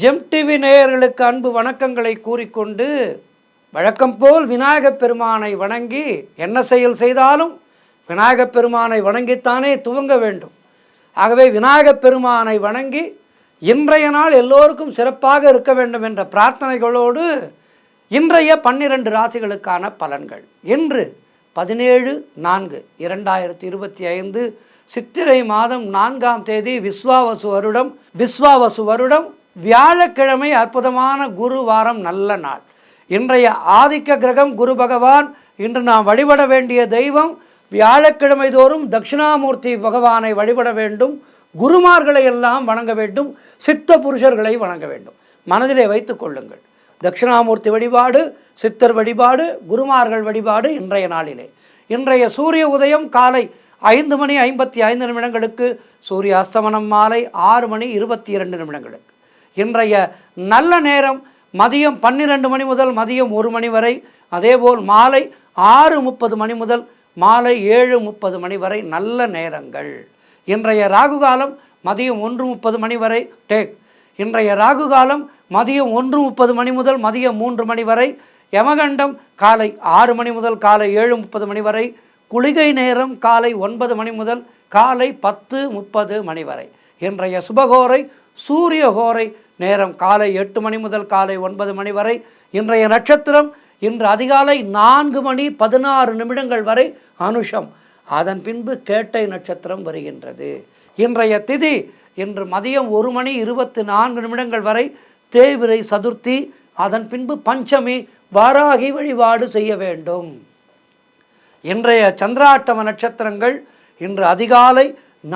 GeM TV நேயர்களுக்கு அன்பு வணக்கங்களை கூறிக்கொண்டு, வழக்கம் போல் விநாயகப் பெருமானை வணங்கி என்ன செயல் செய்தாலும் விநாயகப் பெருமானை வணங்கித்தானே துவங்க வேண்டும். ஆகவே விநாயகப் பெருமானை வணங்கி இன்றைய நாள் எல்லோருக்கும் சிறப்பாக இருக்க வேண்டும் என்ற பிரார்த்தனைகளோடு இன்றைய 12 ராசிகளுக்கான பலன்கள். இன்று 17/4/2025 சித்திரை மாதம் 4ஆம் தேதி விஸ்வாவசு வருடம் வியாழக்கிழமை. அற்புதமான குரு வாரம், நல்ல நாள். இன்றைய ஆதிக்க கிரகம் குரு பகவான். இன்று நாம் வழிபட வேண்டிய தெய்வம் வியாழக்கிழமை தோறும் தட்சிணாமூர்த்தி பகவானை வழிபட வேண்டும். குருமார்களை எல்லாம் வணங்க வேண்டும். சித்த புருஷர்களை வணங்க வேண்டும். மனதிலே வைத்துக் கொள்ளுங்கள். தட்சிணாமூர்த்தி வழிபாடு, சித்தர் வழிபாடு, குருமார்கள் வழிபாடு இன்றைய நாளிலே. இன்றைய சூரிய உதயம் காலை 5:55 சூரிய அஸ்தமனம் மாலை 6:22 இன்றைய நல்ல நேரம் மதியம் 12 மணி முதல் மதியம் 1 மணி வரை. அதேபோல் மாலை 6:30 முதல் மாலை 7:30 வரை நல்ல நேரங்கள். இன்றைய ராகுகாலம் மதியம் 1:30 வரை டேக். இன்றைய ராகுகாலம் மதியம் 1:30 முதல் மதியம் 3 வரை. யமகண்டம் காலை 6 முதல் காலை 7:30 வரை. குளிகை நேரம் காலை 9 முதல் காலை 10:30 வரை. இன்றைய சுபகோரை சூரியகோரை நேரம் காலை 8 முதல் காலை 9 வரை. இன்றைய நட்சத்திரம் இன்று அதிகாலை 4:16 வரை அனுஷம். அதன் பின்பு கேட்டை நட்சத்திரம் வருகின்றது. இன்றைய திதி இன்று மதியம் 1:24 வரை தேய்பிறை சதுர்த்தி. அதன் பின்பு பஞ்சமி, வாராகி வழிபாடு செய்ய வேண்டும். இன்றைய சந்திராட்டம நட்சத்திரங்கள் இன்று அதிகாலை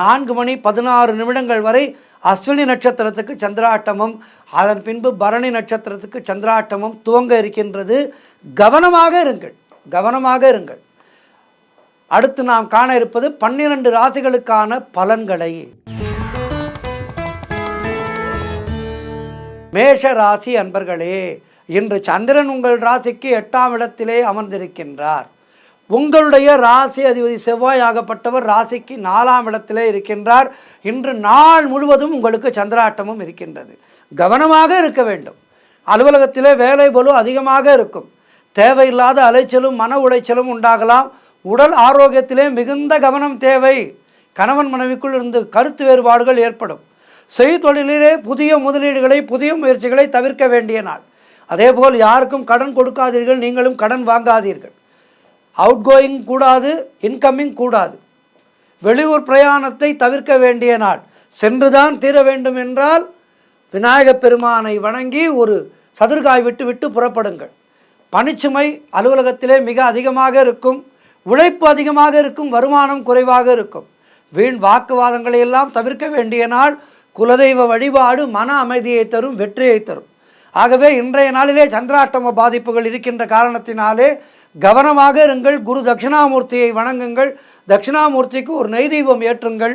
4:16 வரை அஸ்வினி நட்சத்திரத்துக்கு சந்திராட்டமும், அதன் பின்பு பரணி நட்சத்திரத்துக்கு சந்திராட்டமும் துவங்க இருக்கின்றது. கவனமாக இருங்கள். அடுத்து நாம் காண இருப்பது 12 ராசிகளுக்கான பலன்களை. மேஷ ராசி அன்பர்களே, இன்று சந்திரன் உங்கள் ராசிக்கு 8ஆம் இடத்திலே அமர்ந்திருக்கின்றார். உங்களுடைய ராசி அதிபதி செவ்வாயாகப்பட்டவர் ராசிக்கு 4ஆம் இடத்திலே இருக்கின்றார். இன்று நாள் முழுவதும் உங்களுக்கு சந்திராட்டமும் இருக்கின்றது. கவனமாக இருக்க வேண்டும். அலுவலகத்திலே வேலை பளு அதிகமாக இருக்கும். தேவையில்லாத அலைச்சலும் மன உளைச்சலும் உண்டாகலாம். உடல் ஆரோக்கியத்திலே மிகுந்த கவனம் தேவை. கணவன் மனைவிக்குள் இருந்து கருத்து வேறுபாடுகள் ஏற்படும். செய்தொழிலிலே புதிய முதலீடுகளை, புதிய முயற்சிகளை தவிர்க்க வேண்டிய நாள். அதேபோல் யாருக்கும் கடன் கொடுக்காதீர்கள், நீங்களும் கடன் வாங்காதீர்கள். அவுட் கோயிங் கூடாது, இன்கமிங் கூடாது. வெளியூர் பிரயாணத்தை தவிர்க்க வேண்டிய நாள். சென்றுதான் தீர வேண்டும் என்றால் விநாயகப் பெருமானை வணங்கி ஒரு சதுர்காய் விட்டு புறப்படுங்கள். பணிச்சுமை அலுவலகத்திலே மிக அதிகமாக இருக்கும். உழைப்பு அதிகமாக இருக்கும். வருமானம் குறைவாக இருக்கும். வீண் வாக்குவாதங்களை எல்லாம் தவிர்க்க வேண்டிய நாள். குலதெய்வ வழிபாடு மன அமைதியை தரும், வெற்றியை தரும். ஆகவே இன்றைய நாளிலே சந்திராட்டம பாதிப்புகள் இருக்கின்ற காரணத்தினாலே கவனமாக இருங்கள். குரு தட்சிணாமூர்த்தியை வணங்குங்கள். தட்சிணாமூர்த்திக்கு ஒரு நெய்தீபம் ஏற்றுங்கள்.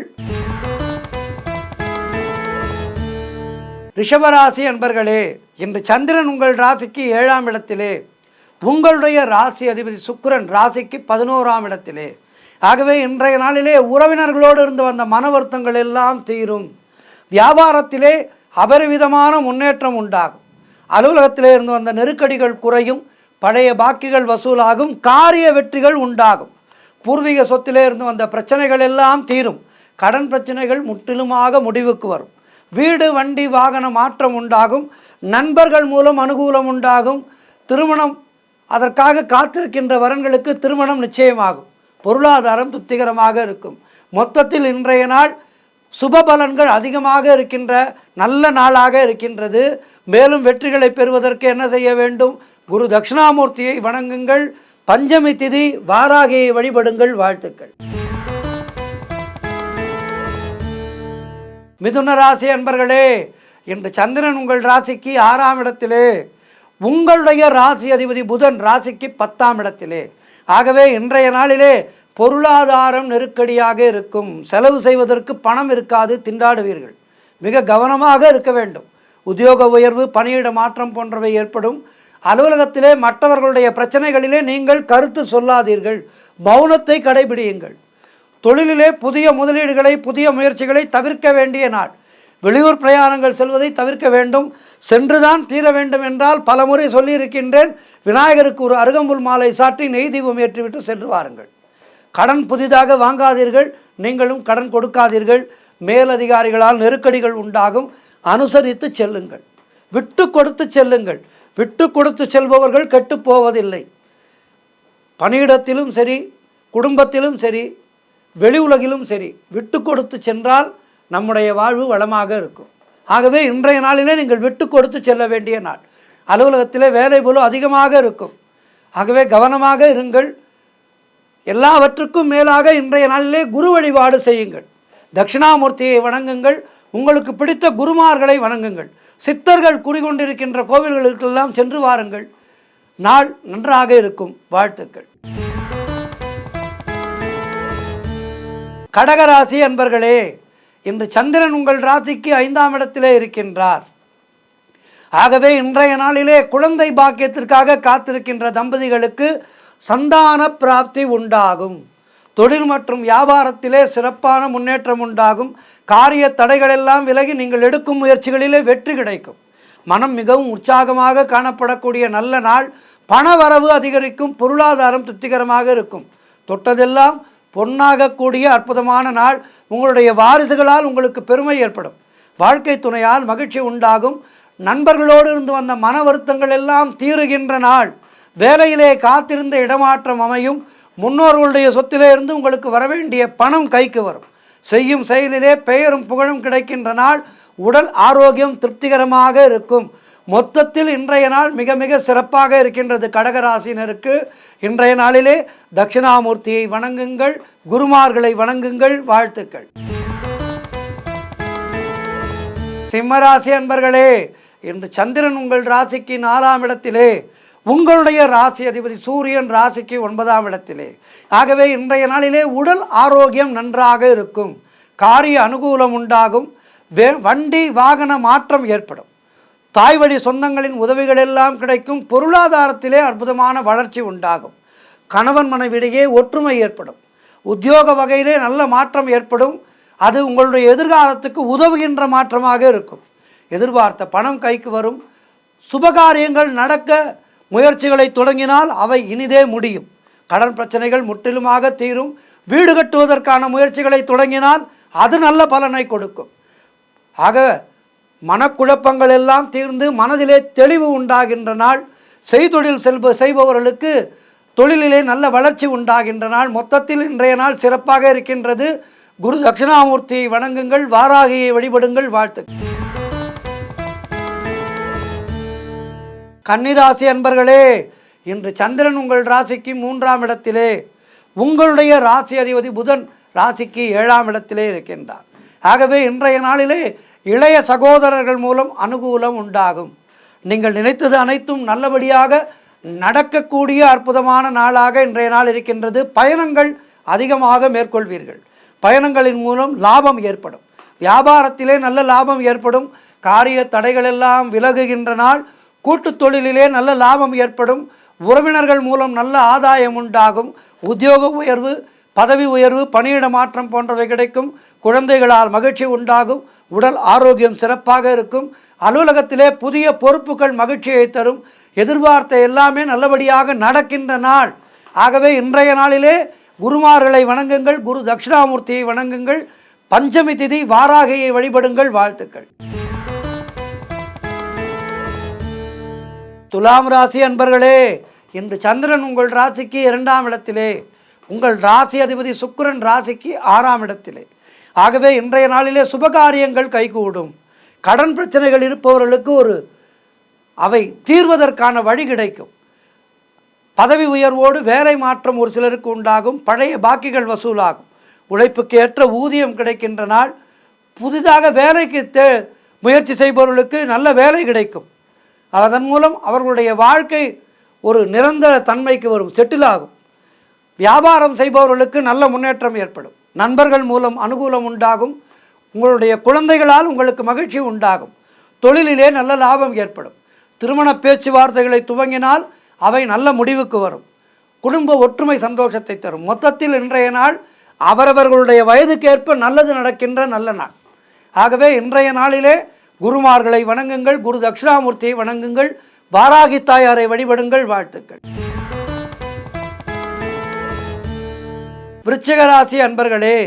ரிஷபராசி அன்பர்களே, இன்று சந்திரன் உங்கள் ராசிக்கு 7ஆம் இடத்திலே, உங்களுடைய ராசி அதிபதி சுக்கிரன் ராசிக்கு 11ஆம் இடத்திலே. ஆகவே இன்றைய நாளிலே உறவினர்களோடு இருந்து வந்த மன வருத்தங்கள் எல்லாம் தீரும். வியாபாரத்திலே அபரிவிதமான முன்னேற்றம் உண்டாகும். அலுவலகத்திலே இருந்து வந்த நெருக்கடிகள் குறையும். பழைய பாக்கிகள் வசூலாகும். காரிய வெற்றிகள் உண்டாகும். பூர்வீக சொத்திலே இருந்து வந்த பிரச்சனைகள் எல்லாம் தீரும். கடன் பிரச்சனைகள் முற்றிலுமாக முடிவுக்கு வரும். வீடு வண்டி வாகன மாற்றம் உண்டாகும். நண்பர்கள் மூலம் அனுகூலம் உண்டாகும். திருமணம், அதற்காக காத்திருக்கின்ற வரன்களுக்கு திருமணம் நிச்சயமாகும். பொருளாதாரம் திருப்திகரமாக இருக்கும். மொத்தத்தில் இன்றைய நாள் சுப பலன்கள் அதிகமாக இருக்கின்ற நல்ல நாளாக இருக்கின்றது. மேலும் வெற்றிகளை பெறுவதற்கு என்ன செய்ய வேண்டும்? குரு தட்சிணாமூர்த்தியை வணங்குங்கள். பஞ்சமி திதி வாராகியை வழிபடுங்கள். வாழ்த்துக்கள். மிதுன ராசி அன்பர்களே, இன்று சந்திரன் உங்கள் ராசிக்கு 6ஆம் இடத்திலே, உங்களுடைய ராசி அதிபதி புதன் ராசிக்கு 10ஆம் இடத்திலே. ஆகவே இன்றைய நாளிலே பொருளாதாரம் நெருக்கடியாக இருக்கும். செலவு செய்வதற்கு பணம் இருக்காது, திண்டாடுவீர்கள். மிக கவனமாக இருக்க வேண்டும். உத்தியோக உயர்வு, பணியிட மாற்றம் போன்றவை ஏற்படும். அலுவலகத்திலே மற்றவர்களுடைய பிரச்சனைகளிலே நீங்கள் கருத்து சொல்லாதீர்கள். மௌனத்தை கடைபிடியுங்கள். தொழிலிலே புதிய முதலீடுகளை, புதிய முயற்சிகளை தவிர்க்க வேண்டிய நாள். வெளியூர் பிரயாணங்கள் செல்வதை தவிர்க்க வேண்டும். சென்றுதான் தீர வேண்டும் என்றால் பலமுறை சொல்லியிருக்கின்றேன். விநாயகருக்கு ஒரு அருகம்புல் மாலை சாற்றி நெய் தீபம் ஏற்றிவிட்டு சென்று வாருங்கள். கடன் புதிதாக வாங்காதீர்கள். நீங்களும் கடன் கொடுக்காதீர்கள். மேலதிகாரிகளால் நெருக்கடிகள் உண்டாகும். அனுசரித்து செல்லுங்கள். விட்டு கொடுத்து செல்லுங்கள். விட்டு கொடுத்து செல்பவர்கள் கெட்டு போவதில்லை. பணியிடத்திலும் சரி, குடும்பத்திலும் சரி, வெளி உலகிலும் சரி, விட்டு கொடுத்து சென்றால் நம்முடைய வாழ்வு வளமாக இருக்கும். ஆகவே இன்றைய நாளிலே நீங்கள் விட்டு கொடுத்து செல்ல வேண்டிய நாள். அலுவலகத்திலே வேலை போல அதிகமாக இருக்கும். ஆகவே கவனமாக இருங்கள். எல்லாவற்றுக்கும் மேலாக இன்றைய நாளிலே குரு வழிபாடு செய்யுங்கள். தட்சிணாமூர்த்தியை வணங்குங்கள். உங்களுக்கு பிடித்த குருமார்களை வணங்குங்கள். சித்தர்கள் குடிகொண்டிருக்கின்ற கோவில்களுக்கெல்லாம் சென்று வாருங்கள். நாள் நன்றாக இருக்கும். வாழ்த்துக்கள். கடகராசி அன்பர்களே, இன்று சந்திரன் உங்கள் ராசிக்கு 5ஆம் இடத்திலே இருக்கின்றார். ஆகவே இன்றைய நாளிலே குழந்தை பாக்கியத்திற்காக காத்திருக்கின்ற தம்பதிகளுக்கு சந்தான பிராப்தி உண்டாகும். தொழில் மற்றும் வியாபாரத்திலே சிறப்பான முன்னேற்றம் உண்டாகும். காரிய தடைகளெல்லாம் விலகி நீங்கள் எடுக்கும் முயற்சிகளிலே வெற்றி கிடைக்கும். மனம் மிகவும் உற்சாகமாக காணப்படக்கூடிய நல்ல நாள். பண வரவு அதிகரிக்கும். பொருளாதாரம் திருப்திகரமாக இருக்கும். தொட்டதெல்லாம் பொன்னாகக்கூடிய அற்புதமான நாள். உங்களுடைய வாரிசுகளால் உங்களுக்கு பெருமை ஏற்படும். வாழ்க்கை துணையால் மகிழ்ச்சி உண்டாகும். நண்பர்களோடு இருந்து வந்த மன வருத்தங்கள் எல்லாம் தீருகின்ற நாள். வேலையிலே காத்திருந்த இடமாற்றம் அமையும். முன்னோர்களுடைய சொத்திலே இருந்து உங்களுக்கு வரவேண்டிய பணம் கைக்கு வரும். செய்யும் செயலிலே பெயரும் புகழும் கிடைக்கின்ற நாள். உடல் ஆரோக்கியம் திருப்திகரமாக இருக்கும். மொத்தத்தில் இன்றைய நாள் மிக மிக சிறப்பாக இருக்கின்றது. கடகராசினருக்கு இன்றைய நாளிலே தட்சிணாமூர்த்தியை வணங்குங்கள். குருமார்களை வணங்குங்கள். வாழ்த்துக்கள். சிம்மராசி அன்பர்களே, இன்று சந்திரன் உங்கள் ராசிக்கு 4ஆம் இடத்திலே, உங்களுடைய ராசி அதிபதி சூரியன் ராசிக்கு 9ஆம் இடத்திலே. ஆகவே இன்றைய நாளிலே உடல் ஆரோக்கியம் நன்றாக இருக்கும். காரிய அனுகூலம் உண்டாகும். வண்டி வாகன மாற்றம் ஏற்படும். தாய் வழி சொந்தங்களின் உதவிகள் எல்லாம் கிடைக்கும். பொருளாதாரத்திலே அற்புதமான வளர்ச்சி உண்டாகும். கணவன் மனைவியிடையே ஒற்றுமை ஏற்படும். உத்தியோக வகையிலே நல்ல மாற்றம் ஏற்படும். அது உங்களுடைய எதிர்காலத்துக்கு உதவுகின்ற மாற்றமாக இருக்கும். எதிர்பார்த்த பணம் கைக்கு வரும். சுபகாரியங்கள் நடக்க முயற்சிகளை தொடங்கினால் அவை இனிதே முடியும். கடன் பிரச்சனைகள் முற்றிலுமாக தீரும். வீடு கட்டுவதற்கான முயற்சிகளை தொடங்கினால் அது நல்ல பலனை கொடுக்கும். ஆக மனக்குழப்பங்கள் எல்லாம் தீர்ந்து மனதிலே தெளிவு உண்டாகின்ற நாள். செய்தொழில் செய்பவர்களுக்கு தொழிலிலே நல்ல வளர்ச்சி உண்டாகின்ற நாள். மொத்தத்தில் இன்றைய நாள் சிறப்பாக இருக்கின்றது. குரு தட்சிணாமூர்த்தியை வணங்குங்கள். வாராகியை வழிபடுங்கள். வாழ்த்துக்கள். கன்னிராசி அன்பர்களே, இன்று சந்திரன் உங்கள் ராசிக்கு 3ஆம் இடத்திலே, உங்களுடைய ராசி அதிபதி புதன் ராசிக்கு 7ஆம் இடத்திலே இருக்கின்றார். ஆகவே இன்றைய நாளிலே இளைய சகோதரர்கள் மூலம் அனுகூலம் உண்டாகும். நீங்கள் நினைத்தது அனைத்தும் நல்லபடியாக நடக்கக்கூடிய அற்புதமான நாளாக இன்றைய நாள் இருக்கின்றது. பயணங்கள் அதிகமாக மேற்கொள்வீர்கள். பயணங்களின் மூலம் லாபம் ஏற்படும். வியாபாரத்திலே நல்ல லாபம் ஏற்படும். காரிய தடைகளெல்லாம் விலகுகின்ற நாள். கூட்டுத் தொழிலிலே நல்ல லாபம் ஏற்படும். உறவினர்கள் மூலம் நல்ல ஆதாயம் உண்டாகும். உத்தியோக உயர்வு, பதவி உயர்வு, பணியிட மாற்றம் போன்றவை கிடைக்கும். குழந்தைகளால் மகிழ்ச்சி உண்டாகும். உடல் ஆரோக்கியம் சிறப்பாக இருக்கும். அலுவலகத்திலே புதிய பொறுப்புகள் மகிழ்ச்சியை தரும். எதிர்பார்த்த எல்லாமே நல்லபடியாக நடக்கின்ற நாள். ஆகவே இன்றைய நாளிலே குருமார்களை வணங்குங்கள். குரு தட்சிணாமூர்த்தியை வணங்குங்கள். பஞ்சமி திதி வாராகியை வழிபடுங்கள். வாழ்த்துக்கள். துலாம் ராசி அன்பர்களே, இன்று சந்திரன் உங்கள் ராசிக்கு 2ஆம் இடத்திலே, உங்கள் ராசி அதிபதி சுக்கிரன் ராசிக்கு 6ஆம் இடத்திலே. ஆகவே இன்றைய நாளிலே சுபகாரியங்கள் கைகூடும். கடன் பிரச்சனைகள் இருப்பவர்களுக்கு அவை தீர்வதற்கான வழி கிடைக்கும். பதவி உயர்வோடு வேலை மாற்றம் ஒரு சிலருக்கு உண்டாகும். பழைய பாக்கிகள் வசூலாகும். உழைப்புக்கு ஏற்ற ஊதியம் கிடைக்கின்ற நாள். புதிதாக வேலைக்கு முயற்சி செய்பவர்களுக்கு நல்ல வேலை கிடைக்கும். அதன் மூலம் அவர்களுடைய வாழ்க்கை ஒரு நிரந்தர தன்மைக்கு வரும், செட்டில் ஆகும். வியாபாரம் செய்பவர்களுக்கு நல்ல முன்னேற்றம் ஏற்படும். நண்பர்கள் மூலம் அனுகூலம் உண்டாகும். உங்களுடைய குழந்தைகளால் உங்களுக்கு மகிழ்ச்சி உண்டாகும். தொழிலிலே நல்ல லாபம் ஏற்படும். திருமண பேச்சுவார்த்தைகளை துவங்கினால் அவை நல்ல முடிவுக்கு வரும். குடும்ப ஒற்றுமை சந்தோஷத்தை தரும். மொத்தத்தில் இன்றைய நாள் அவரவர்களுடைய வயதுக்கேற்ப நல்லது நடக்கின்ற நல்ல நாள். ஆகவே இன்றைய நாளிலே குருமார்களை வணங்குங்கள், குரு தட்சிணாமூர்த்தியை வணங்குங்கள், வாராகி தாயாரை வழிபடுங்கள். வாழ்த்துக்கள். விருச்சிக ராசி அன்பர்களே,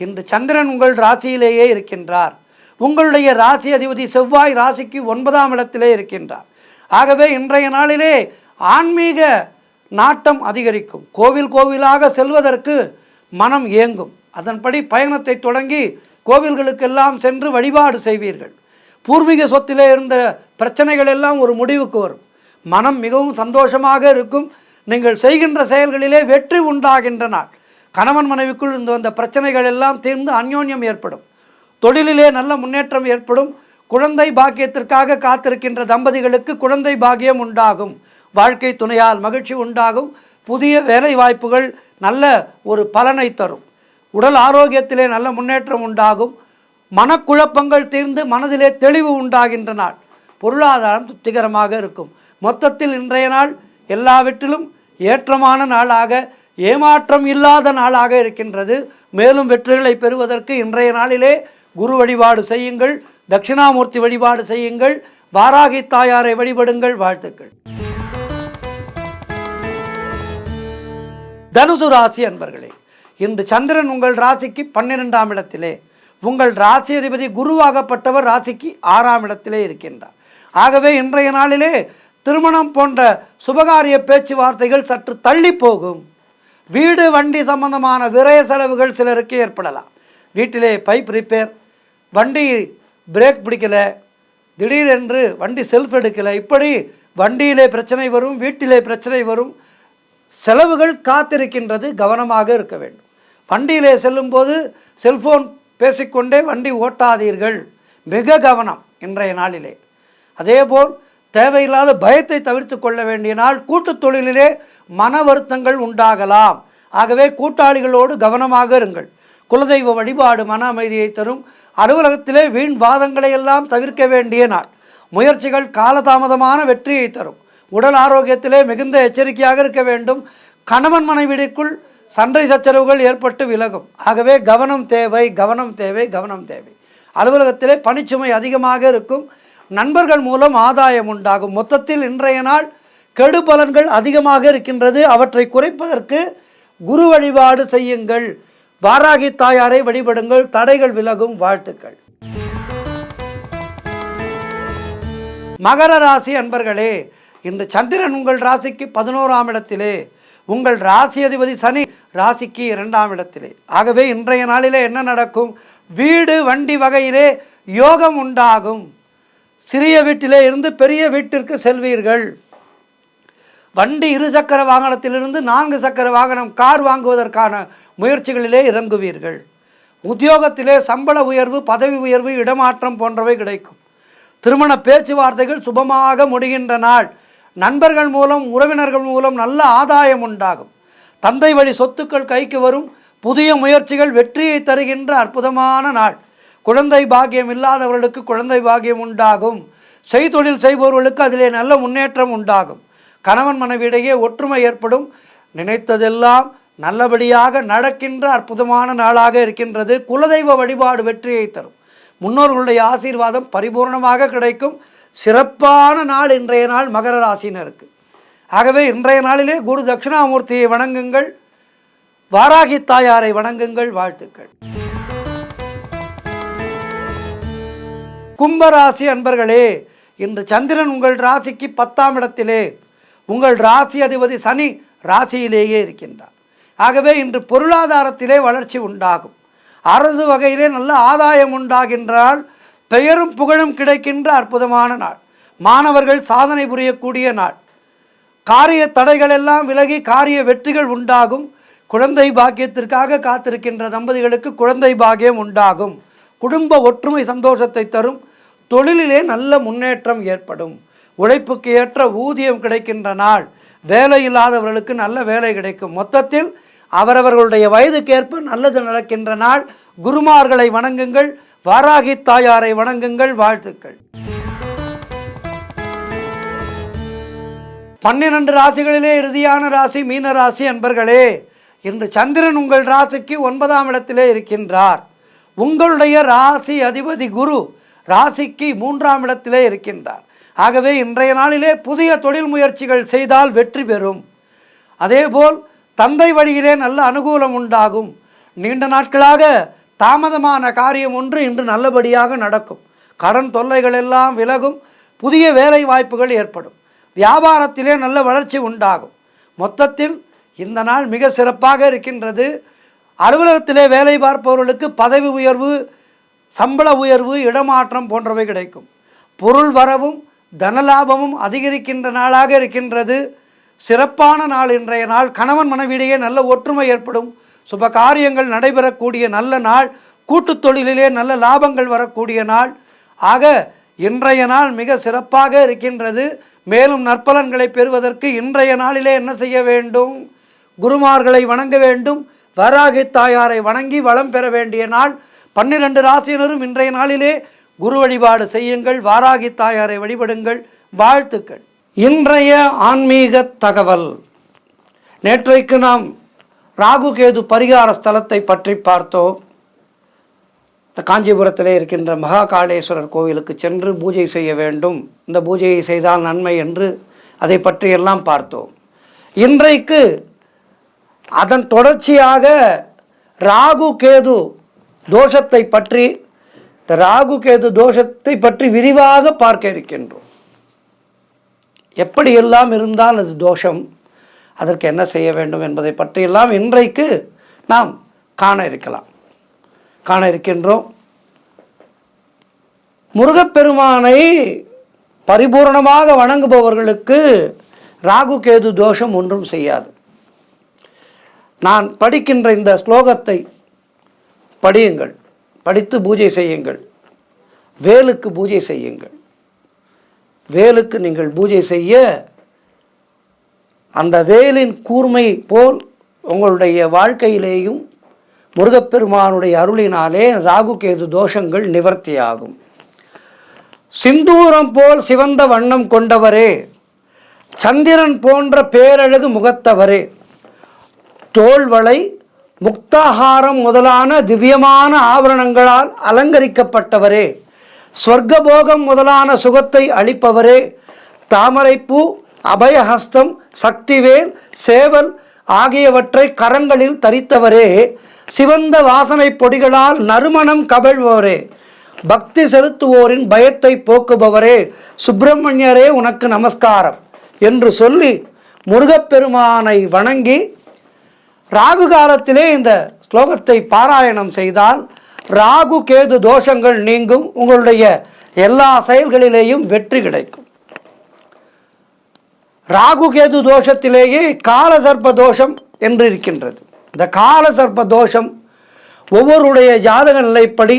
இன்று சந்திரன் உங்கள் ராசியிலேயே இருக்கின்றார். உங்களுடைய ராசி அதிபதி செவ்வாய் ராசிக்கு 9ஆம் இடத்திலே இருக்கின்றார். ஆகவே இன்றைய நாளிலே ஆன்மீக நாட்டம் அதிகரிக்கும். கோவில் கோவிலாக செல்வதற்கு மனம் ஏங்கும். அதன்படி பயணத்தை தொடங்கி கோவில்களுக்கெல்லாம் சென்று வழிபாடு செய்வீர்கள். பூர்வீக சொத்திலே இருந்த பிரச்சனைகள் எல்லாம் ஒரு முடிவுக்கு வரும். மனம் மிகவும் சந்தோஷமாக இருக்கும். நீங்கள் செய்கின்ற செயல்களிலே வெற்றி உண்டாகின்ற நாள். கணவன் மனைவிக்குள் இந்த வந்த பிரச்சனைகள் எல்லாம் தீர்ந்து அந்யோன்யம் ஏற்படும். தொழிலிலே நல்ல முன்னேற்றம் ஏற்படும். குழந்தை பாக்கியத்திற்காக காத்திருக்கின்ற தம்பதிகளுக்கு குழந்தை பாக்கியம் உண்டாகும். வாழ்க்கை துணையால் மகிழ்ச்சி உண்டாகும். புதிய வேலை வாய்ப்புகள் நல்ல ஒரு பலனை தரும். உடல் ஆரோக்கியத்திலே நல்ல முன்னேற்றம் உண்டாகும். மனக்குழப்பங்கள் தீர்ந்து மனதிலே தெளிவு உண்டாகின்ற நாள். பொருளாதாரம் திருப்திகரமாக இருக்கும். மொத்தத்தில் இன்றைய நாள் எல்லாவற்றிலும் ஏற்றமான நாளாக, ஏமாற்றம் இல்லாத நாளாக இருக்கின்றது. மேலும் வெற்றிகளை பெறுவதற்கு இன்றைய நாளிலே குரு வழிபாடு செய்யுங்கள், தட்சிணாமூர்த்தி வழிபாடு செய்யுங்கள், வாராகி தாயாரை வழிபடுங்கள். வாழ்த்துக்கள். தனுசு ராசி அன்பர்களே, இன்று சந்திரன் உங்கள் ராசிக்கு 12ஆம் இடத்திலே, உங்கள் ராசி அதிபதி குருவாகப்பட்டவர் ராசிக்கு 6ஆம் இடத்திலே இருக்கின்றார். ஆகவே இன்றைய நாளிலே திருமணம் போன்ற சுபகாரிய பேச்சுவார்த்தைகள் சற்று தள்ளி போகும். வீடு வண்டி சம்பந்தமான விரய செலவுகள் சிலருக்கு ஏற்படலாம். வீட்டிலே பைப் ரிப்பேர், வண்டி பிரேக் பிடிக்கலை, திடீரென்று வண்டி செல்ஃப் எடுக்கலை, இப்படி வண்டியிலே பிரச்சனை வரும், வீட்டிலே பிரச்சனை வரும். செலவுகள் காத்திருக்கின்றது. கவனமாக இருக்க வேண்டும். வண்டியிலே செல்லும்போது செல்ஃபோன் பேசிக்கொண்டே வண்டி ஓட்டாதீர்கள். மிக கவனம் இன்றைய நாளிலே. அதேபோல் தேவையில்லாத பயத்தை தவிர்த்து கொள்ள வேண்டிய நாள். கூட்டுத் தொழிலிலே மன வருத்தங்கள் உண்டாகலாம். ஆகவே கூட்டாளிகளோடு கவனமாக இருங்கள். குலதெய்வ வழிபாடு மன அமைதியை தரும். அலுவலகத்திலே வீண் வாதங்களை எல்லாம் தவிர்க்க வேண்டிய நாள். முயற்சிகள் காலதாமதமான வெற்றியை தரும். உடல் ஆரோக்கியத்திலே மிகுந்த எச்சரிக்கையாக இருக்க வேண்டும். கணவன் மனைவிக்குள் சண்டை சச்சரவுகள் ஏற்பட்டு விலகும். ஆகவே கவனம் தேவை, கவனம் தேவை, கவனம் தேவை. அலுவலகத்திலே பணிச்சுமை அதிகமாக இருக்கும். நண்பர்கள் மூலம் ஆதாயம் உண்டாகும். மொத்தத்தில் இன்றைய நாள் கெடு பலன்கள் அதிகமாக இருக்கின்றது. அவற்றை குறைப்பதற்கு குரு வழிபாடு செய்யுங்கள், வாராகி தாயாரை வழிபடுங்கள். தடைகள் விலகும். வாழ்த்துக்கள். மகர ராசி அன்பர்களே, இன்று சந்திரன் உங்கள் ராசிக்கு 11ஆம் இடத்திலே, உங்கள் ராசி அதிபதி சனி ராசிக்கு 2ஆம் இடத்திலே. ஆகவே இன்றைய நாளிலே என்ன நடக்கும்? வீடு வண்டி வகையிலே யோகம் உண்டாகும். சிறிய வீட்டிலே இருந்து பெரிய வீட்டிற்கு செல்வீர்கள். வண்டி 2 சக்கர வாகனத்திலிருந்து 4 சக்கர வாகனம், கார் வாங்குவதற்கான முயற்சிகளிலே இறங்குவீர்கள். உத்தியோகத்திலே சம்பள உயர்வு, பதவி உயர்வு, இடமாற்றம் போன்றவை கிடைக்கும். திருமண பேச்சுவார்த்தைகள் சுபமாக முடிகின்ற நாள். நண்பர்கள் மூலம், உறவினர்கள் மூலம் நல்ல ஆதாயம் உண்டாகும். தந்தை வழி சொத்துக்கள் கைக்கு வரும். புதிய முயற்சிகள் வெற்றியை தருகின்ற அற்புதமான நாள். குழந்தை பாக்கியம் இல்லாதவர்களுக்கு குழந்தை பாக்கியம் உண்டாகும். செய்தொழில் செய்பவர்களுக்கு அதிலே நல்ல முன்னேற்றம் உண்டாகும். கணவன் மனைவியிடையே ஒற்றுமை ஏற்படும். நினைத்ததெல்லாம் நல்லபடியாக நடக்கின்ற அற்புதமான நாளாக இருக்கின்றது. குலதெய்வ வழிபாடு வெற்றியை தரும். முன்னோர்களுடைய ஆசீர்வாதம் பரிபூர்ணமாக கிடைக்கும். சிறப்பான நாள் இன்றைய நாள் மகர ராசினருக்கு. ஆகவே இன்றைய நாளிலே குரு தட்சிணாமூர்த்தியை வணங்குங்கள், வாராகி தாயாரை வணங்குங்கள். வாழ்த்துக்கள். கும்பராசி அன்பர்களே, இன்று சந்திரன் உங்கள் ராசிக்கு 10ஆம் இடத்திலே, உங்கள் ராசி அதிபதி சனி ராசியிலேயே இருக்கின்றார். ஆகவே இன்று பொருளாதாரத்திலே வளர்ச்சி உண்டாகும். அரசு வகையிலே நல்ல ஆதாயம் உண்டாகின்றால் பெயரும் புகழும் கிடைக்கின்ற அற்புதமான நாள். மாணவர்கள் சாதனை புரியக்கூடிய நாள். காரிய தடைகள் எல்லாம் விலகி காரிய வெற்றிகள் உண்டாகும். குழந்தை பாக்கியத்திற்காக காத்திருக்கின்ற தம்பதிகளுக்கு குழந்தை பாக்கியம் உண்டாகும். குடும்ப ஒற்றுமை சந்தோஷத்தை தரும். தொழிலிலே நல்ல முன்னேற்றம் ஏற்படும். உழைப்புக்கு ஏற்ற ஊதியம் கிடைக்கின்ற நாள். வேலை இல்லாதவர்களுக்கு நல்ல வேலை கிடைக்கும். மொத்தத்தில் அவரவர்களுடைய வயதுக்கேற்ப நல்லது நடக்கின்ற நாள். குருமார்களை வணங்குங்கள், வாராகி தாயாரை வணங்குங்கள். வாழ்த்துக்கள். 12 ராசிகளிலே இறுதியான ராசி மீன ராசி அன்பர்களே, இன்று சந்திரன் உங்கள் ராசிக்கு 9ஆம் இடத்திலே இருக்கின்றார். உங்களுடைய ராசி அதிபதி குரு ராசிக்கு 3ஆம் இடத்திலே இருக்கின்றார். ஆகவே இன்றைய நாளிலே புதிய தொழில் முயற்சிகள் செய்தால் வெற்றி பெறும். அதேபோல் தந்தை வழியிலே நல்ல அனுகூலம் உண்டாகும். நீண்ட நாட்களாக தாமதமான காரியம் ஒன்று இன்று நல்லபடியாக நடக்கும். கடன் தொல்லைகள் எல்லாம் விலகும். புதிய வேலை வாய்ப்புகள் ஏற்படும். வியாபாரத்திலே நல்ல வளர்ச்சி உண்டாகும். மொத்தத்தில் இந்த நாள் மிக சிறப்பாக இருக்கின்றது. அலுவலகத்திலே வேலை பார்ப்பவர்களுக்கு பதவி உயர்வு, சம்பள உயர்வு, இடமாற்றம் போன்றவை கிடைக்கும். பொருள் வரவும் தனலாபமும் அதிகரிக்கின்ற நாளாக இருக்கின்றது. சிறப்பான நாள் இன்றைய நாள். கணவன் மனைவியிடையே நல்ல ஒற்றுமை ஏற்படும். சுப காரியங்கள் நடைபெறக்கூடிய நல்ல நாள். கூட்டுத் தொழிலிலே நல்ல லாபங்கள் வரக்கூடிய நாள். ஆக இன்றைய நாள் மிக சிறப்பாக இருக்கின்றது. மேலும் நற்பலன்களை பெறுவதற்கு இன்றைய நாளிலே என்ன செய்ய வேண்டும்? குருமார்களை வணங்க வேண்டும். வராகி தாயாரை வணங்கி வளம் பெற வேண்டிய நாள். 12 ராசியினரும் இன்றைய நாளிலே குரு வழிபாடு செய்யுங்கள். வாராகி தாயாரை வழிபடுங்கள். வாழ்த்துக்கள். இன்றைய ஆன்மீக தகவல். நேற்றைக்கு நாம் ராகு கேது பரிகார ஸ்தலத்தை பற்றி பார்த்தோம். காஞ்சிபுரத்திலே இருக்கின்ற மகாகாளேஸ்வரர் கோவிலுக்கு சென்று பூஜை செய்ய வேண்டும். இந்த பூஜையை செய்தால் நன்மை என்று அதை பற்றியெல்லாம் பார்த்தோம். இன்றைக்கு அதன் தொடர்ச்சியாக ராகு கேது தோஷத்தை பற்றி விரிவாக பார்க்க இருக்கின்றோம். எப்படியெல்லாம் இருந்தால் அது தோஷம், அதற்கு என்ன செய்ய வேண்டும் என்பதை பற்றியெல்லாம் இன்றைக்கு நாம் காண இருக்கின்றோம். முருகப்பெருமானை பரிபூர்ணமாக வணங்குபவர்களுக்கு ராகு கேது தோஷம் ஒன்றும் செய்யாது. நான் படிக்கின்ற இந்த ஸ்லோகத்தை படியுங்கள். படித்து பூஜை செய்யுங்கள். வேலுக்கு பூஜை செய்யுங்கள். வேலுக்கு நீங்கள் பூஜை செய்ய அந்த வேலின் கூர்மை போல் உங்களுடைய வாழ்க்கையிலேயும் முருகப்பெருமானுடைய அருளினாலே ராகு கேது தோஷங்கள் நிவர்த்தியாகும். சிந்தூரம் போல் சிவந்த வண்ணம் கொண்டவரே, சந்திரன் போன்ற பேரழகு முகத்தவரே, தோள்வளை முக்தாகாரம் முதலான திவ்யமான ஆபரணங்களால் அலங்கரிக்கப்பட்டவரே, ஸ்வர்க்கபோகம் முதலான சுகத்தை அளிப்பவரே, தாமரைப்பூ, அபயஹஸ்தம், சக்திவேல், சேவல் ஆகியவற்றை கரங்களில் தரித்தவரே, சிவந்த வாசனை பொடிகளால் நறுமணம் கவிழ்பவரே, பக்தி செலுத்துவோரின் பயத்தை போக்குபவரே, சுப்பிரமணியரே உனக்கு நமஸ்காரம் என்று சொல்லி முருகப்பெருமானை வணங்கி ராகு காலத்திலே இந்த ஸ்லோகத்தை பாராயணம் செய்தால் ராகு கேது தோஷங்கள் நீங்கும். உங்களுடைய எல்லா செயல்களிலேயும் வெற்றி கிடைக்கும். ராகு கேது தோஷத்திலேயே காலசர்ப்ப தோஷம் என்று இருக்கின்றது. இந்த காலசர்ப்ப தோஷம் ஒவ்வொருடைய ஜாதக நிலைப்படி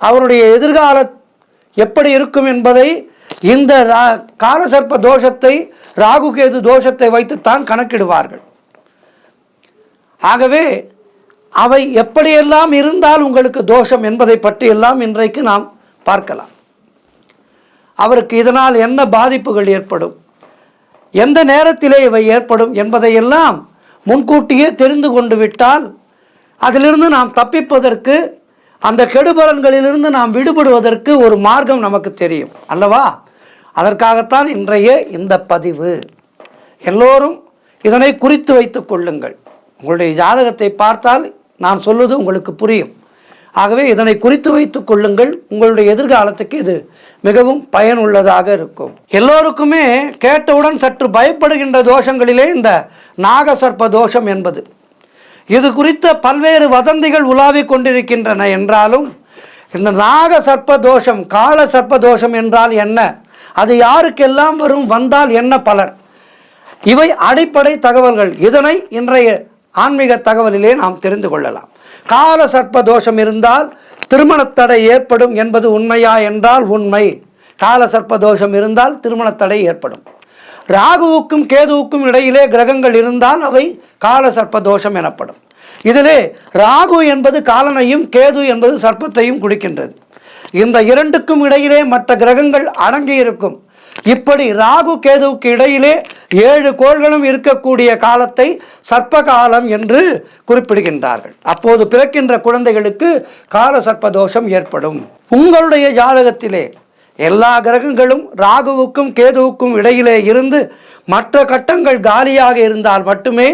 அவருடைய எதிர்கால எப்படி இருக்கும் என்பதை இந்த காலசர்ப்ப தோஷத்தை ராகு கேது தோஷத்தை வைத்துத்தான் கணக்கிடுவார்கள். ஆகவே அவை எப்படியெல்லாம் இருந்தால் உங்களுக்கு தோஷம் என்பதை பற்றியெல்லாம் இன்றைக்கு நாம் பார்க்கலாம். அவருக்கு இதனால் என்ன பாதிப்புகள் ஏற்படும், எந்த நேரத்திலே இவை ஏற்படும் என்பதையெல்லாம் முன்கூட்டியே தெரிந்து கொண்டு விட்டால் அதிலிருந்து நாம் தப்பிப்பதற்கு, அந்த கெடுபலன்களிலிருந்து நாம் விடுபடுவதற்கு ஒரு மார்க்கம் நமக்கு தெரியும் அல்லவா? அதற்காகத்தான் இன்றைய இந்த பதிவு. எல்லோரும் இதனை குறித்து வைத்து கொள்ளுங்கள். உங்களுடைய ஜாதகத்தை பார்த்தால் நான் சொல்வது உங்களுக்கு புரியும். ஆகவே இதனை குறித்து வைத்து கொள்ளுங்கள். உங்களுடைய எதிர்காலத்துக்கு இது மிகவும் பயனுள்ளதாக இருக்கும். எல்லோருக்குமே கேட்டவுடன் சற்று பயப்படுகின்ற தோஷங்களிலே இந்த நாகசர்ப்ப தோஷம் என்பது. இது குறித்த பல்வேறு வதந்திகள் உலாவிக் கொண்டிருக்கின்றன என்றாலும் இந்த நாகசர்ப்ப தோஷம், கால சர்ப்ப தோஷம் என்றால் என்ன, அது யாருக்கெல்லாம் வரும், வந்தால் என்ன பலன், இவை அடிப்படை தகவல்கள். இதனை இன்றைய ஆன்மீக தகவலிலே நாம் தெரிந்து கொள்ளலாம். கால சர்ப்ப தோஷம் இருந்தால் திருமணத்தடை ஏற்படும் என்பது உண்மையா என்றால் உண்மை. கால சர்ப்ப தோஷம் இருந்தால் திருமணத்தடை ஏற்படும். ராகுவுக்கும் கேதுவுக்கும் இடையிலே கிரகங்கள் இருந்தால் அவை கால சர்ப்ப தோஷம் எனப்படும். இதிலே ராகு என்பது காலனையும் கேது என்பது சர்ப்பத்தையும் குறிக்கின்றது. இந்த இரண்டுக்கும் இடையிலே மற்ற கிரகங்கள் அடங்கி இருக்கும். இப்படி ராகு கேதுவுக்கு இடையிலே 7 கோள்களும் இருக்கக்கூடிய காலத்தை சர்ப்ப காலம் என்று குறிப்பிடுகின்றார்கள். அப்போது பிறக்கின்ற குழந்தைகளுக்கு கால சர்ப்ப தோஷம் ஏற்படும். உங்களுடைய ஜாதகத்திலே எல்லா கிரகங்களும் ராகுவுக்கும் கேதுவுக்கும் இடையிலே இருந்து மற்ற கட்டங்கள் காலியாக இருந்தால் மட்டுமே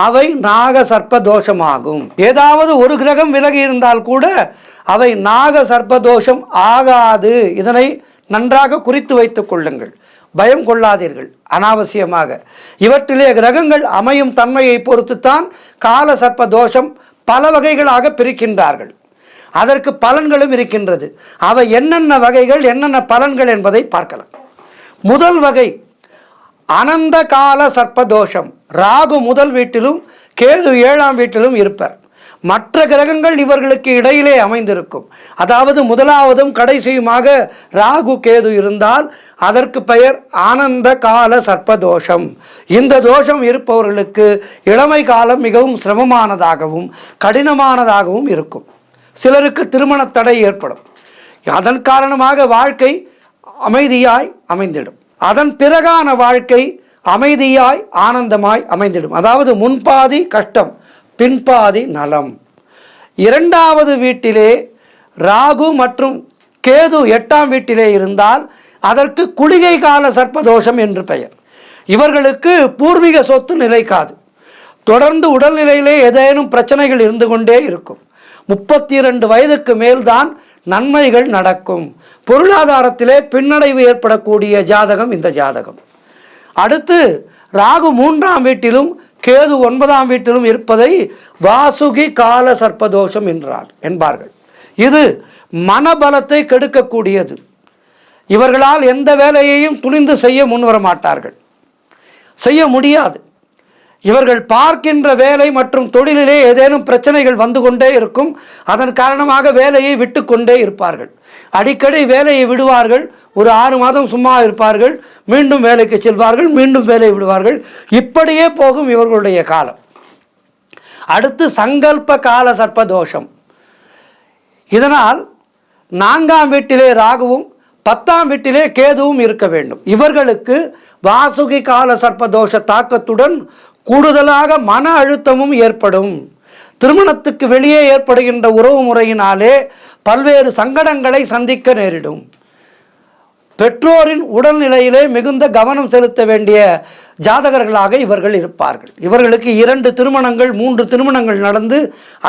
அவை நாக சர்ப்ப தோஷமாகும். ஏதாவது ஒரு கிரகம் விலகி இருந்தால் கூட அவை நாக சர்ப்ப தோஷம் ஆகாது. இதனை நன்றாக குறித்து வைத்துக் கொள்ளுங்கள், பயம் கொள்ளாதீர்கள் அனாவசியமாக. இவற்றிலே கிரகங்கள் அமையும் தன்மையை பொறுத்துத்தான் கால சர்ப்ப தோஷம் பல வகைகளாக பிரிக்கின்றார்கள். அதற்கு பலன்களும் இருக்கின்றது. அவை என்னென்ன வகைகள், என்னென்ன பலன்கள் என்பதை பார்க்கலாம். முதல் வகை அனந்த கால சர்ப்ப தோஷம். ராகு முதல் வீட்டிலும் கேது 7ஆம் வீட்டிலும் இருப்பர். மற்ற கிரகங்கள் இவர்களுக்கு இடையிலே அமைந்திருக்கும். அதாவது முதலாவதும் கடைசியுமாக ராகு கேது இருந்தால் அதற்கு பெயர் ஆனந்த கால சர்ப்ப தோஷம். இந்த தோஷம் இருப்பவர்களுக்கு இளமை காலம் மிகவும் சிரமமானதாகவும் கடினமானதாகவும் இருக்கும். சிலருக்கு திருமண தடை ஏற்படும். அதன் காரணமாக வாழ்க்கை அமைதியாய் அமைந்திடும். அதன் பிறகான வாழ்க்கை அமைதியாய் ஆனந்தமாய் அமைந்திடும். அதாவது முன்பாதி கஷ்டம், பின்பாதி நலம். 2வது வீட்டிலே ராகு மற்றும் கேது 8ஆம் வீட்டிலே இருந்தால் அதற்கு குளிகை கால சர்ப்பதோஷம் என்று பெயர். இவர்களுக்கு பூர்வீக சொத்து நிலைக்காது. தொடர்ந்து உடல்நிலையிலே ஏதேனும் பிரச்சனைகள் இருந்து கொண்டே இருக்கும். 32 வயதுக்கு மேல்தான் நன்மைகள் நடக்கும். பொருளாதாரத்திலே பின்னடைவு ஏற்படக்கூடிய ஜாதகம் இந்த ஜாதகம். அடுத்து ராகு 3ஆம் வீட்டிலும் கேது 9ஆம் வீட்டிலும் இருப்பதை வாசுகி கால சர்ப்பதோஷம் என்பார்கள். இது மனபலத்தை கெடுக்கக்கூடியது. இவர்களால் எந்த வேலையையும் துணிந்து செய்ய முன்வர மாட்டார்கள், செய்ய முடியாது. இவர்கள் பார்க்கின்ற வேலை மற்றும் தொழிலிலே ஏதேனும் பிரச்சனைகள் வந்து கொண்டே இருக்கும். அதன் காரணமாக வேலையை விட்டு கொண்டே இருப்பார்கள். அடிக்கடி வேலையை விடுவார்கள். ஒரு 6 மாதம் சும்மா இருப்பார்கள், மீண்டும் வேலைக்கு செல்வார்கள், மீண்டும் வேலையை விடுவார்கள். இப்படியே போகும் இவர்களுடைய காலம். அடுத்து சங்கல்ப கால சர்ப்பதோஷம். இதனால் 4ஆம் வீட்டிலே ராகுவும் 10ஆம் வீட்டிலே கேதுவும் இருக்க வேண்டும். இவர்களுக்கு வாசுகி கால சர்ப்பதோஷ தாக்கத்துடன் கூடுதலாக மன அழுத்தமும் ஏற்படும். திருமணத்துக்கு வெளியே ஏற்படுகின்ற உறவு முறையினாலே பல்வேறு சங்கடங்களை சந்திக்க நேரிடும். பெற்றோரின் உடல்நிலையிலே மிகுந்த கவனம் செலுத்த வேண்டிய ஜாதகர்களாக இவர்கள் இருப்பார்கள். இவர்களுக்கு 2 திருமணங்கள் 3 திருமணங்கள் நடந்து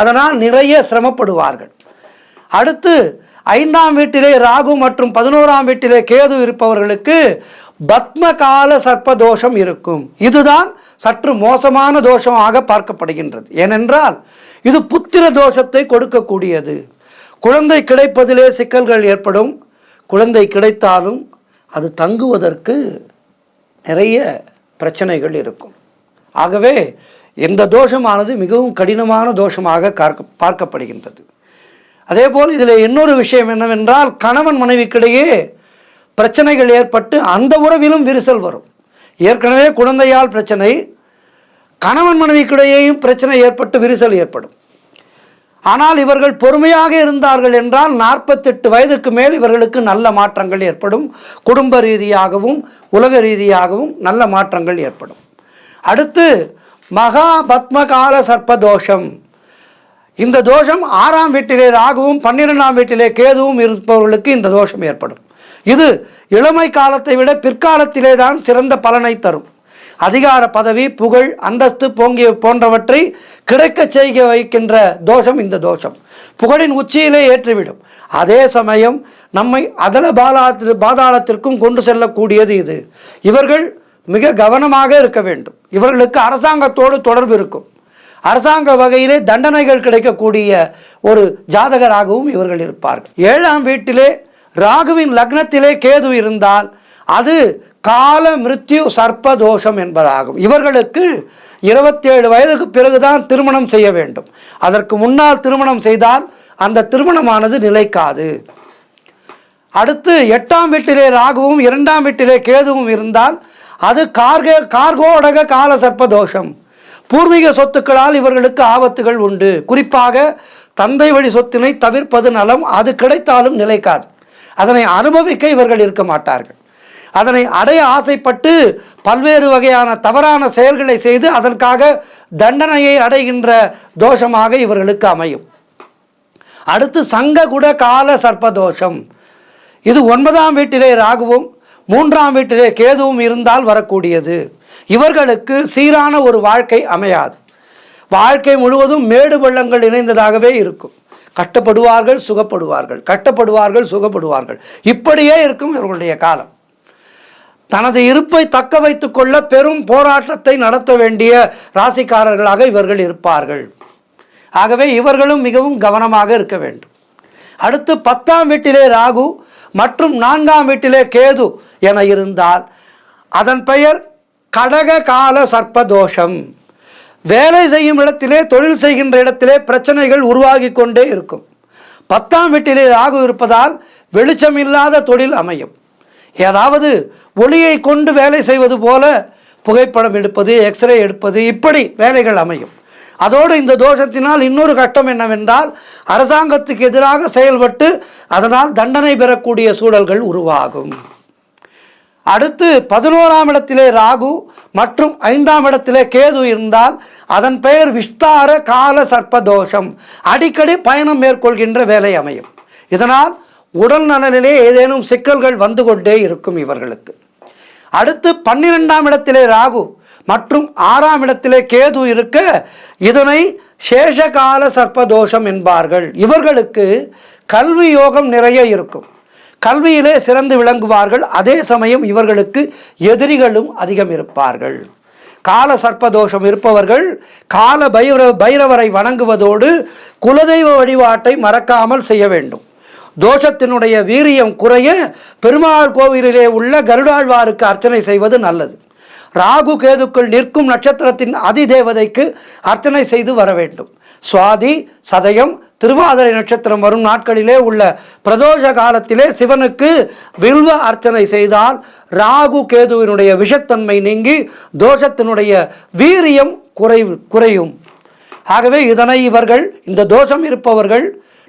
அதனால் நிறைய சிரமப்படுவார்கள். அடுத்து 5ஆம் வீட்டிலே ராகு மற்றும் 11ஆம் வீட்டிலே கேது இருப்பவர்களுக்கு பத்ம கால சர்ப்பதோஷம் இருக்கும். இதுதான் சற்று மோசமான தோஷமாக பார்க்கப்படுகின்றது. ஏனென்றால் இது புத்திர தோஷத்தை கொடுக்கக்கூடியது. குழந்தை கிடைப்பதிலே சிக்கல்கள் ஏற்படும். குழந்தை கிடைத்தாலும் அது தங்குவதற்கு நிறைய பிரச்சனைகள் இருக்கும். ஆகவே இந்த தோஷமானது மிகவும் கடினமான தோஷமாக பார்க்கப்படுகின்றது. அதேபோல் இதில் இன்னொரு விஷயம் என்னவென்றால், கணவன் மனைவிக்கிடையே பிரச்சனைகள் ஏற்பட்டு அந்த உறவிலும் விரிசல் வரும். ஏற்கனவே குழந்தையால் பிரச்சனை, கணவன் மனைவிக்கிடையேயும் பிரச்சனை ஏற்பட்டு விரிசல் ஏற்படும். ஆனால் இவர்கள் பொறுமையாக இருந்தார்கள் என்றால் 48 வயதுக்கு மேல் இவர்களுக்கு நல்ல மாற்றங்கள் ஏற்படும். குடும்ப ரீதியாகவும் உலக ரீதியாகவும் நல்ல மாற்றங்கள் ஏற்படும். அடுத்து மகா பத்மகால சர்ப்பதோஷம். இந்த தோஷம் 6ஆம் வீட்டிலே ராகுவும் 12ஆம் வீட்டிலே கேதுவும் இருப்பவர்களுக்கு இந்த தோஷம் ஏற்படும். இது இளமை காலத்தை விட பிற்காலத்திலே தான் சிறந்த பலனை தரும். அதிகார பதவி, புகழ், அந்தஸ்து போன்றவற்றை கிடைக்க செய்ய வைக்கின்ற தோஷம் இந்த தோஷம். புகழின் உச்சியிலே ஏற்றிவிடும். அதே சமயம் நம்மை அதல பாதாளத்திற்கும் கொண்டு செல்லக்கூடியது இது. இவர்கள் மிக கவனமாக இருக்க வேண்டும். இவர்களுக்கு அரசாங்கத்தோடு தொடர்பு இருக்கும். அரசாங்க வகையிலே தண்டனைகள் கிடைக்கக்கூடிய ஒரு ஜாதகராகவும் இவர்கள் இருப்பார்கள். 7ஆம் வீட்டிலே ராகுவின் லக்னத்திலே கேது இருந்தால் அது கால மிருத்யு சர்ப்பதோஷம் என்பதாகும். இவர்களுக்கு 27 வயதுக்கு பிறகுதான் திருமணம் செய்ய வேண்டும். அதற்கு முன்னால் திருமணம் செய்தால் அந்த திருமணமானது நிலைக்காது. அடுத்து 8ஆம் வீட்டிலே ராகுவும் 2ஆம் வீட்டிலே கேதுவும் இருந்தால் அது கார்கோடக கால சர்ப்பதோஷம். பூர்வீக சொத்துக்களால் இவர்களுக்கு ஆபத்துகள் உண்டு. குறிப்பாக தந்தை வழி சொத்தினை தவிர்ப்பது நலம். அது கிடைத்தாலும் நிலைக்காது. அதனை அனுபவிக்க இவர்கள் இருக்க மாட்டார்கள். அதனை அடைய ஆசைப்பட்டு பல்வேறு வகையான தவறான செயல்களை செய்து அதற்காக தண்டனையை அடைகின்ற தோஷமாக இவர்களுக்கு அமையும். அடுத்து சங்ககுட கால சர்ப்பதோஷம். இது 9ஆம் வீட்டிலே ராகுவும் 3ஆம் வீட்டிலே கேதுவும் இருந்தால் வரக்கூடியது. இவர்களுக்கு சீரான ஒரு வாழ்க்கை அமையாது. வாழ்க்கை முழுவதும் மேடு பள்ளங்கள் இணைந்ததாகவே இருக்கும். கஷ்டப்படுவார்கள், சுகப்படுவார்கள், கஷ்டப்படுவார்கள், சுகப்படுவார்கள், இப்படியே இருக்கும் இவர்களுடைய காலம். தனது இருப்பை தக்க வைத்துக் கொள்ள பெரும் போராட்டத்தை நடத்த வேண்டிய ராசிக்காரர்களாக இவர்கள் இருப்பார்கள். ஆகவே இவர்களும் மிகவும் கவனமாக இருக்க வேண்டும். அடுத்து 10ஆம் வீட்டிலே ராகு மற்றும் 4ஆம் வீட்டிலே கேது என இருந்தால் அதன் பெயர் கடக கால சர்ப்பதோஷம். வேலை செய்யும் இடத்திலே, தொழில் செய்கின்ற இடத்திலே பிரச்சனைகள் உருவாகி கொண்டே இருக்கும். 10ஆம் வீட்டிலே ராகு இருப்பதால் வெளிச்சமில்லாத தொழில் அமையும். ஏதாவது ஒளியை கொண்டு வேலை செய்வது போல புகைப்படம் எடுப்பது, எக்ஸ்ரே எடுப்பது, இப்படி வேலைகள் அமையும். அதோடு இந்த தோஷத்தினால் இன்னொரு கட்டம் என்னவென்றால் அரசாங்கத்துக்கு எதிராக செயல்பட்டு அதனால் தண்டனை பெறக்கூடிய சூழல்கள் உருவாகும். அடுத்து 11ஆம் இடத்திலே ராகு மற்றும் 5ஆம் இடத்திலே கேது இருந்தால் அதன் பெயர் விஸ்தார கால சர்ப்பதோஷம். அடிக்கடி பயணம் மேற்கொள்கின்ற வேலை அமையும். இதனால் உடல் நலனிலே ஏதேனும் சிக்கல்கள் வந்து கொண்டே இருக்கும் இவர்களுக்கு. அடுத்து 12ஆம் இடத்திலே ராகு மற்றும் 6ஆம் இடத்திலே கேது இருக்க இதனை சேஷகால சர்ப்பதோஷம் என்பார்கள். இவர்களுக்கு கல்வி யோகம் நிறைய இருக்கும். கல்வியிலே சிறந்து விளங்குவார்கள். அதே சமயம் இவர்களுக்கு எதிரிகளும் அதிகம் இருப்பார்கள். கால சர்ப்பதோஷம் இருப்பவர்கள் கால பைரவரை வணங்குவதோடு குலதெய்வ வழிபாட்டை மறக்காமல் செய்ய வேண்டும். தோஷத்தினுடைய வீரியம் குறைய பெருமாள் கோவிலிலே உள்ள கருடாழ்வாருக்கு அர்ச்சனை செய்வது நல்லது. ராகு கேதுக்கள் நிற்கும் நட்சத்திரத்தின் அதிதேவதைக்கு அர்ச்சனை செய்து வர வேண்டும். சுவாதி, சதயம், திருவாதிரை நட்சத்திரம் வரும் நாட்களிலே உள்ள பிரதோஷ காலத்திலே சிவனுக்கு வில்வ அர்ச்சனை செய்தால் ராகு கேதுவினுடைய விஷத்தன்மை நீங்கி தோஷத்தினுடைய வீரியம் குறையும். ஆகவே இதனை இவர்கள், இந்த தோஷம் இருப்பவர்கள்,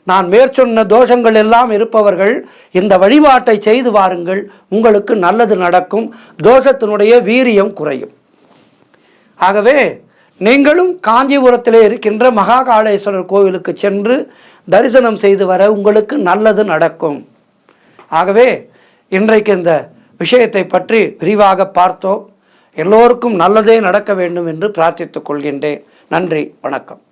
நான் மேற்சொன்ன தோஷங்கள் எல்லாம் இருப்பவர்கள் இந்த வழிபாட்டை செய்து வாருங்கள். உங்களுக்கு நல்லது நடக்கும். தோஷத்தினுடைய வீரியம் குறையும். ஆகவே நீங்களும் காஞ்சிபுரத்திலே இருக்கின்ற மகாகாளேஸ்வரர் கோவிலுக்கு சென்று தரிசனம் செய்து வர உங்களுக்கு நல்லது நடக்கும். ஆகவே இன்றைக்கு இந்த விஷயத்தை பற்றி விரிவாக பார்த்தோம். எல்லோருக்கும் நல்லதே நடக்க வேண்டும் என்று பிரார்த்தித்துக் கொள்கின்றேன். நன்றி, வணக்கம்.